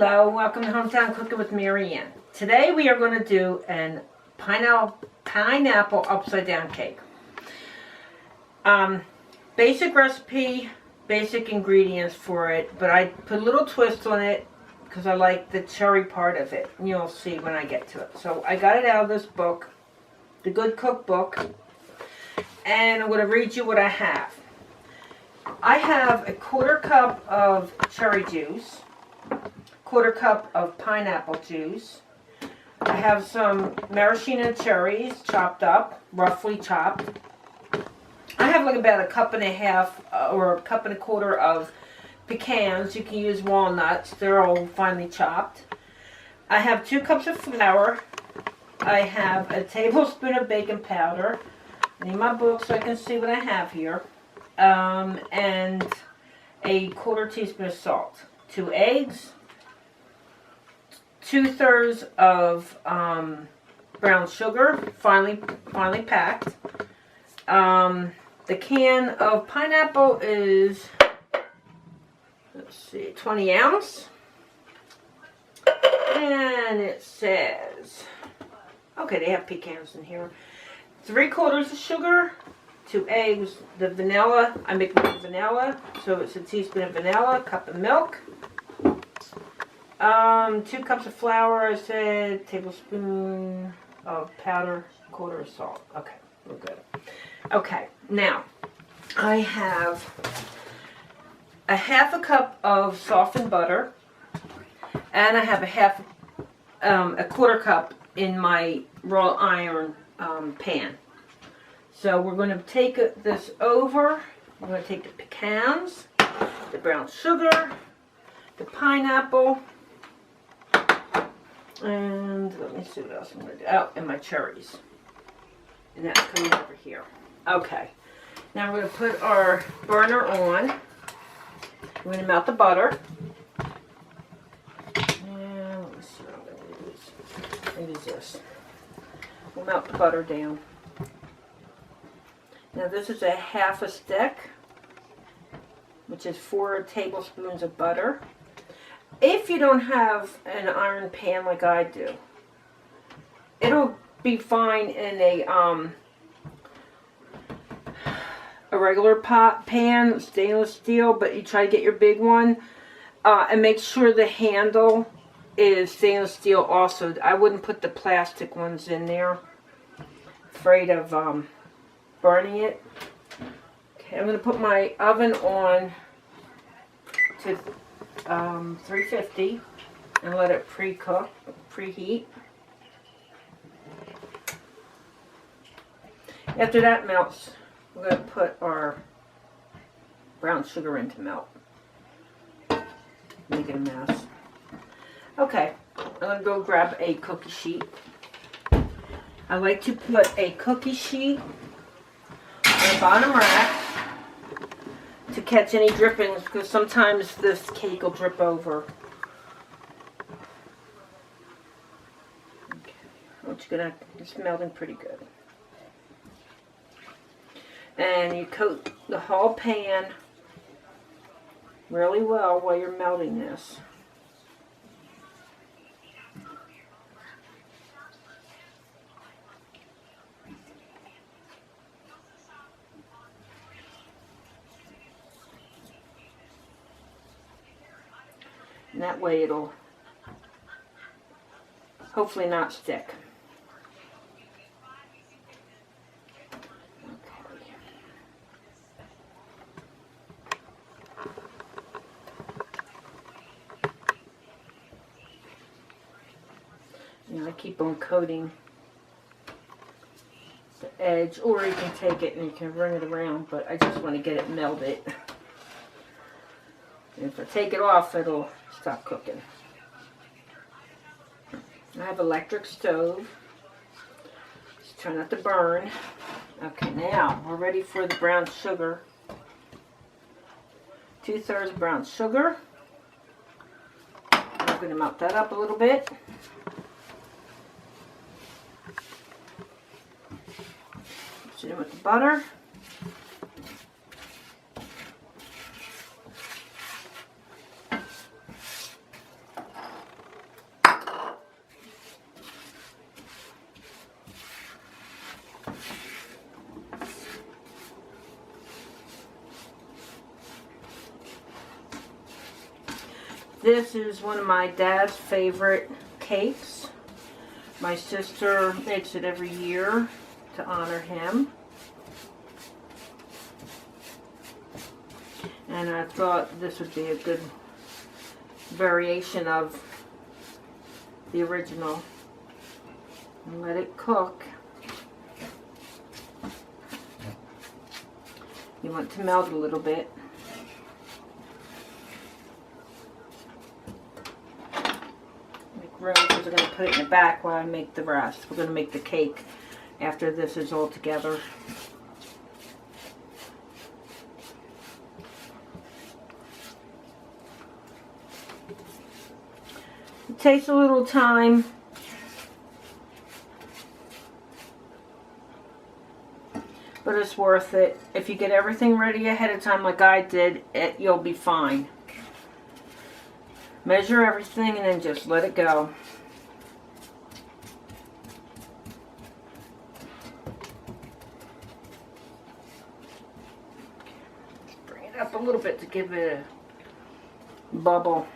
Hello, welcome to Hometown Cooking with Mary Ann. Today we are going to do an pineapple upside down cake. Basic recipe, basic ingredients for it, but I put a little twist on it because I like the cherry part of it. You'll see when I get to it. So I got it out of this book, The Good Cookbook, and I'm going to read you what I have. I have a 1/4 cup of cherry juice, 1/4 cup of pineapple juice. I have some maraschino cherries chopped up, roughly chopped. I have like about 1.5 cups or 1.25 cups of pecans. You can use walnuts. They're all finely chopped. I have 2 cups of flour. I have a tablespoon of baking powder. I need my book so I can see what I have here. And a 1/4 teaspoon of salt. 2 eggs. 2/3 of brown sugar, finely packed. The can of pineapple is, let's see, 20 ounce. And it says, okay, they have pecans in here. 3/4 of sugar, 2 eggs, the vanilla, I make my vanilla, so it's a teaspoon of vanilla, a cup of milk. 2 cups of flour, I said, tablespoon of powder, 1/4 of salt. Okay, we're good. Okay, now, I have a 1/2 cup of softened butter, and I have a 1/4 cup in my raw iron pan. So we're going to take this over. We're going to take the pecans, the brown sugar, the pineapple, and let me see what else I'm going to do. Oh, and my cherries. And that's coming over here. Okay. Now we're going to put our burner on. We're going to melt the butter. And let me see what I'm going to use. I'll use this. We'll melt the butter down. Now this is a 1/2 stick, which is 4 tablespoons of butter. If you don't have an iron pan like I do, it'll be fine in a regular pan, stainless steel, but you try to get your big one, and make sure the handle is stainless steel also. I wouldn't put the plastic ones in there, afraid of burning it. Okay, I'm going to put my oven on to 350 and let it preheat. After that melts, we're going to put our brown sugar in to melt. Make it a mess. Okay, I'm going to go grab a cookie sheet. I like to put a cookie sheet on the bottom rack to catch any drippings, because sometimes this cake will drip over. Okay, it's melting pretty good. And you coat the whole pan really well while you're melting this. And that way it'll hopefully not stick. Okay. Now I keep on coating the edge, or you can take it and you can run it around, but I just want to get it melted. And if I take it off, it'll stop cooking. I have electric stove. Just try not to burn. Okay, now we're ready for the brown sugar. 2/3 brown sugar. I'm going to melt that up a little bit. Mix it in with the butter. This is one of my dad's favorite cakes. My sister makes it every year to honor him. And I thought this would be a good variation of the original. And let it cook. You want to melt a little bit. Make room because we're going to put it in the back while I make the rest. We're going to make the cake after this is all together. It takes a little time. But it's worth it. If you get everything ready ahead of time like I did, you'll be fine. Measure everything and then just let it go. Bring it up a little bit to give it a bubble.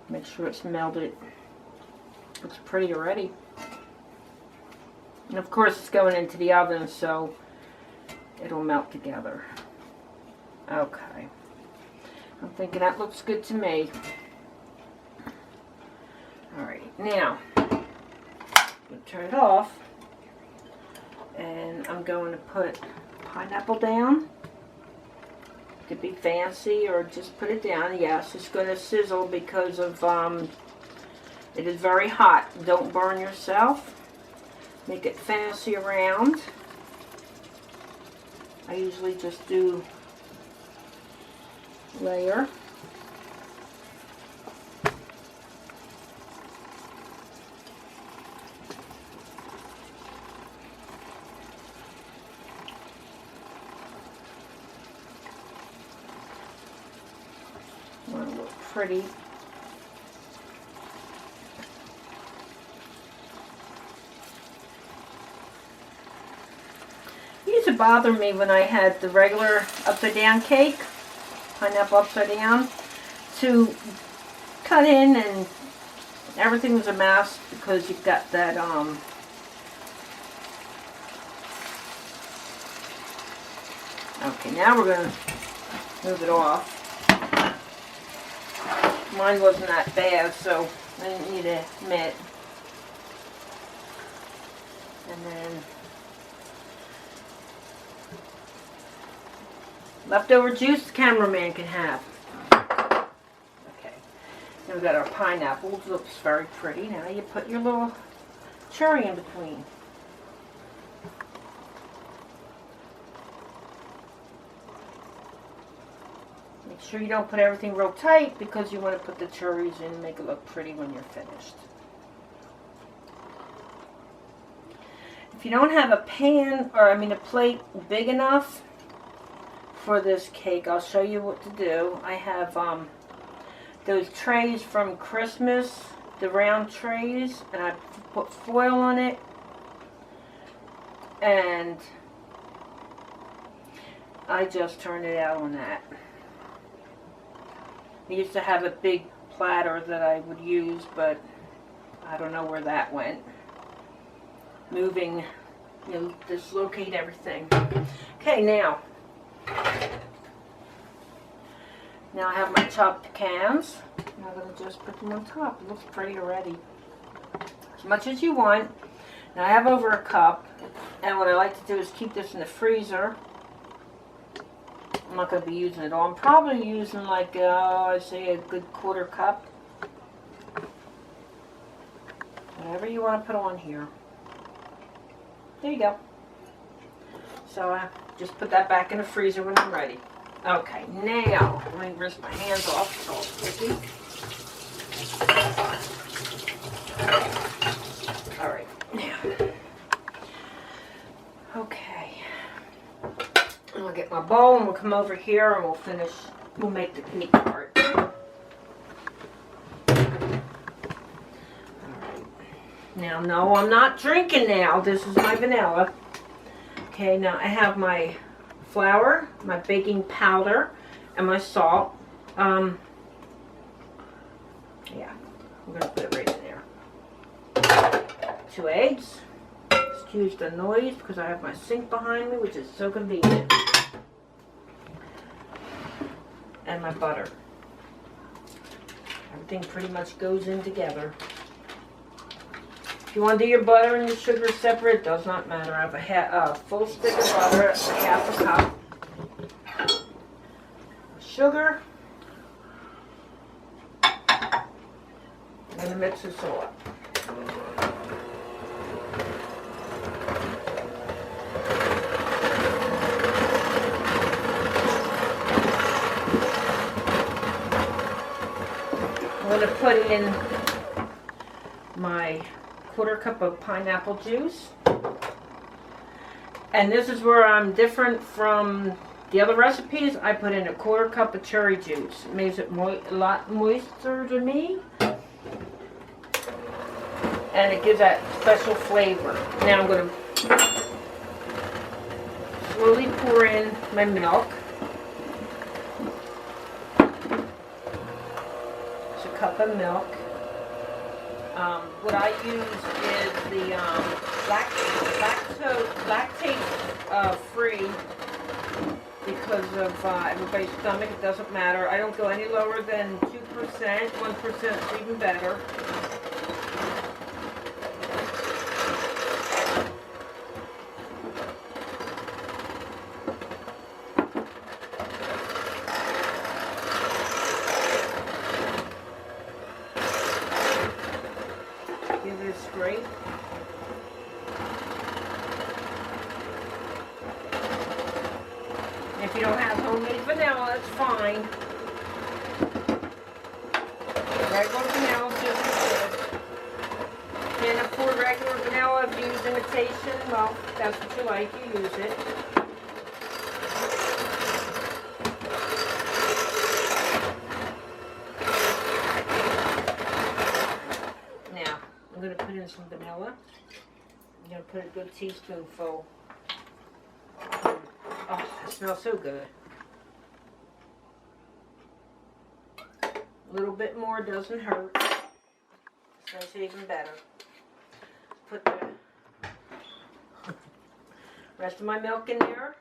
Make sure it's melted. Looks pretty already. And of course it's going into the oven, so it'll melt together. Okay. I'm thinking that looks good to me. Alright, now I'm going to turn it off. And I'm going to put pineapple down. Could be fancy or just put it down. Yes, it's going to sizzle because of it is very hot. Don't burn yourself. Make it fancy around. I usually just do layer. Want to look pretty. It used to bother me when I had the regular upside down cake, pineapple upside down, to cut in and everything was a mess because you've got that okay, now we're going to move it off. Mine wasn't that bad, so I didn't need a mitt. And then leftover juice the cameraman can have. Okay. Now we've got our pineapple. It looks very pretty. Now you put your little cherry in between. Make sure you don't put everything real tight because you want to put the cherries in and make it look pretty when you're finished. If you don't have a pan, or a plate big enough for this cake, I'll show you what to do. I have those trays from Christmas, the round trays, and I put foil on it, and I just turned it out on that. I used to have a big platter that I would use, but I don't know where that went. Moving, dislocate everything. Okay, now I have my chopped pecans. Now I'm going to just put them on top. It looks pretty already. As much as you want. Now I have over a cup, and what I like to do is keep this in the freezer. I'm not going to be using it all. I'm probably using I'd say a good quarter cup. Whatever you want to put on here. There you go. So I just put that back in the freezer when I'm ready. Okay, now let me rinse my hands off. It's all sticky. All right, now. Okay. I'll get my bowl and we'll come over here and we'll finish. We'll make the meat part. All right. Now, no, I'm not drinking now. This is my vanilla. Okay, now I have my flour, my baking powder, and my salt. Yeah, I'm going to put it right in there. 2 eggs. Excuse the noise because I have my sink behind me, which is so convenient. And my butter. Everything pretty much goes in together. If you want to do your butter and your sugar separate, it does not matter. I have a full stick of butter, half a cup. Sugar. I'm going to mix this all up. I'm going to put in my 1/4 cup of pineapple juice. And this is where I'm different from the other recipes. I put in a 1/4 cup of cherry juice. It makes it a lot moister to me. And it gives that special flavor. Now I'm going to slowly pour in my milk. It's a cup of milk. What I use is the lactate free because of everybody's stomach. It doesn't matter. I don't go any lower than 2%. 1% is even better. Give it a scrape. If you don't have homemade vanilla, that's fine. Regular vanilla is just as good. Can't afford regular vanilla if you use imitation. Well, that's what you like, you use it. Now, I'm going to put in some vanilla. I'm going to put a good teaspoonful. Oh, that smells so good. A little bit more doesn't hurt. Smells even better. Put the rest of my milk in there.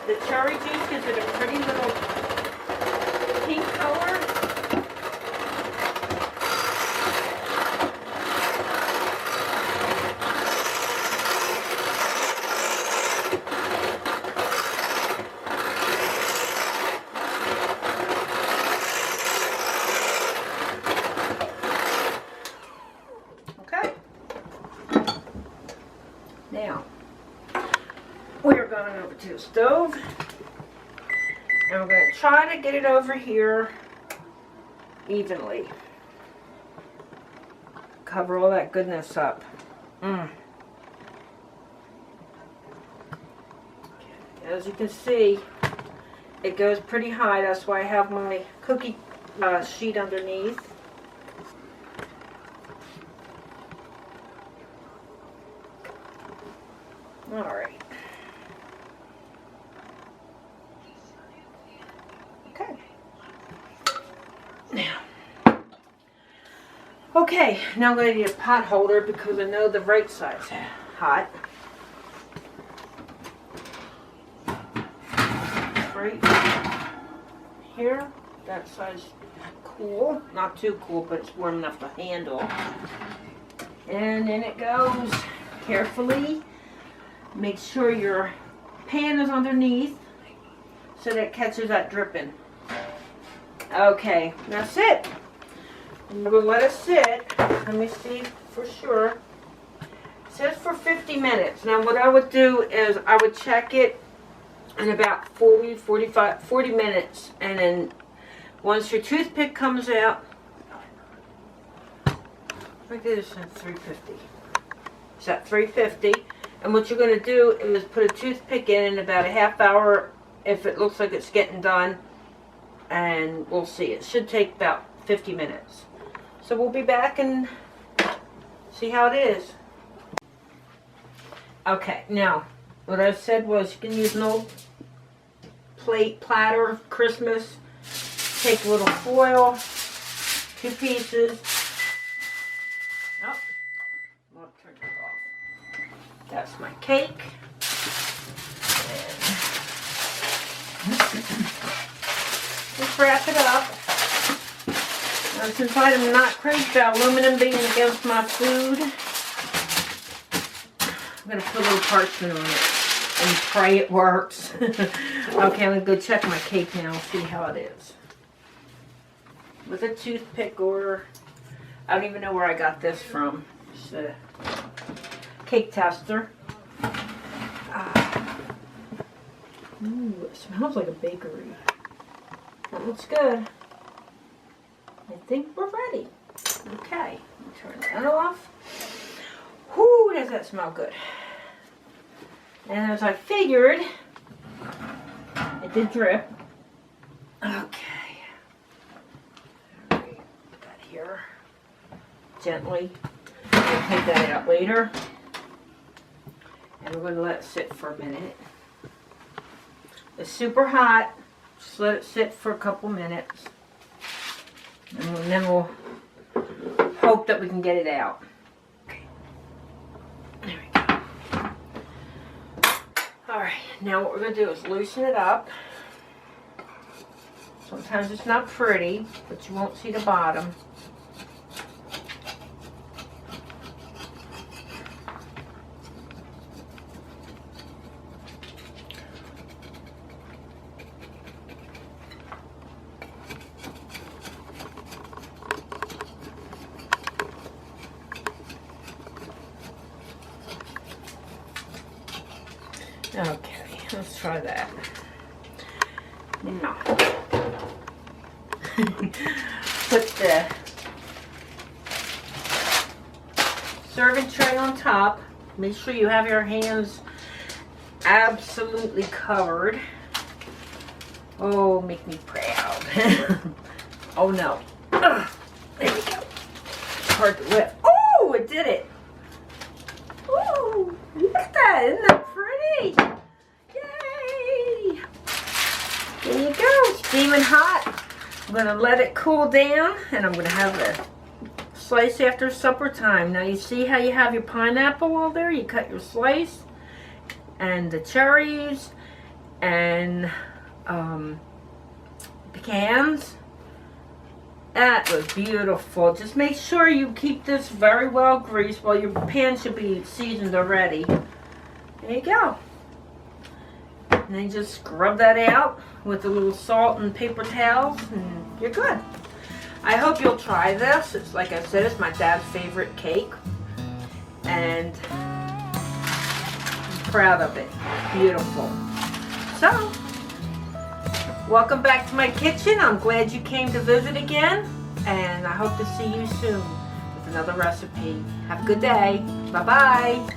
The cherry juice gives it a pretty little pink color. Okay. Now, we are going over to the stove, and we're going to try to get it over here evenly. Cover all that goodness up. As you can see, it goes pretty high. That's why I have my cookie sheet underneath. All right. Okay. Okay, now I'm going to need a pot holder because I know the right side's hot. Right here, that side's cool. Not too cool, but it's warm enough to handle. And in it goes carefully. Make sure your pan is underneath so that it catches that dripping. Okay, that's it. I'm going to let it sit. Let me see for sure. It says for 50 minutes. Now what I would do is I would check it in about 40 minutes. And then once your toothpick comes out, I did this at 350. It's at 350. And what you're going to do is put a toothpick in about a half hour if it looks like it's getting done, and we'll see. It should take about 50 minutes. So we'll be back and see how it is. Okay, now what I said was you can use an old plate, platter, Christmas. Take a little foil, 2 pieces. Oh, I'll turn it off. That's my cake. Just wrap it up. Now, since I'm not crazy about aluminum being against my food, I'm going to put a little parchment on it and pray it works. Okay, I'm going to go check my cake now and see how it is. With a toothpick, or I don't even know where I got this from. It's a cake tester. Ooh, it smells like a bakery. That looks good. I think we're ready. Okay, turn that off. Whoo, does that smell good. And as I figured, it did drip. Okay. Put that here. Gently. We'll take that out later. And we're going to let it sit for a minute. It's super hot. Just let it sit for a couple minutes. And then we'll hope that we can get it out. Okay. There we go. Alright, now what we're going to do is loosen it up. Sometimes it's not pretty, but you won't see the bottom. Okay, let's try that. Now, put the serving tray on top. Make sure you have your hands absolutely covered. Oh, make me proud. Oh no. Ugh, there we go. Hard to whip. Oh, it did it. Oh, look at that. Isn't that pretty? Yay! There you go. Steaming hot. I'm going to let it cool down, and I'm going to have a slice after supper time. Now you see how you have your pineapple over there? You cut your slice, and the cherries, and pecans. That was beautiful. Just make sure you keep this very well greased. Well, your pan should be seasoned already. There you go. And then just scrub that out with a little salt and paper towels, and you're good. I hope you'll try this. It's like I said, it's my dad's favorite cake, and I'm proud of it. Beautiful. So, welcome back to my kitchen. I'm glad you came to visit again, and I hope to see you soon with another recipe. Have a good day. Bye-bye.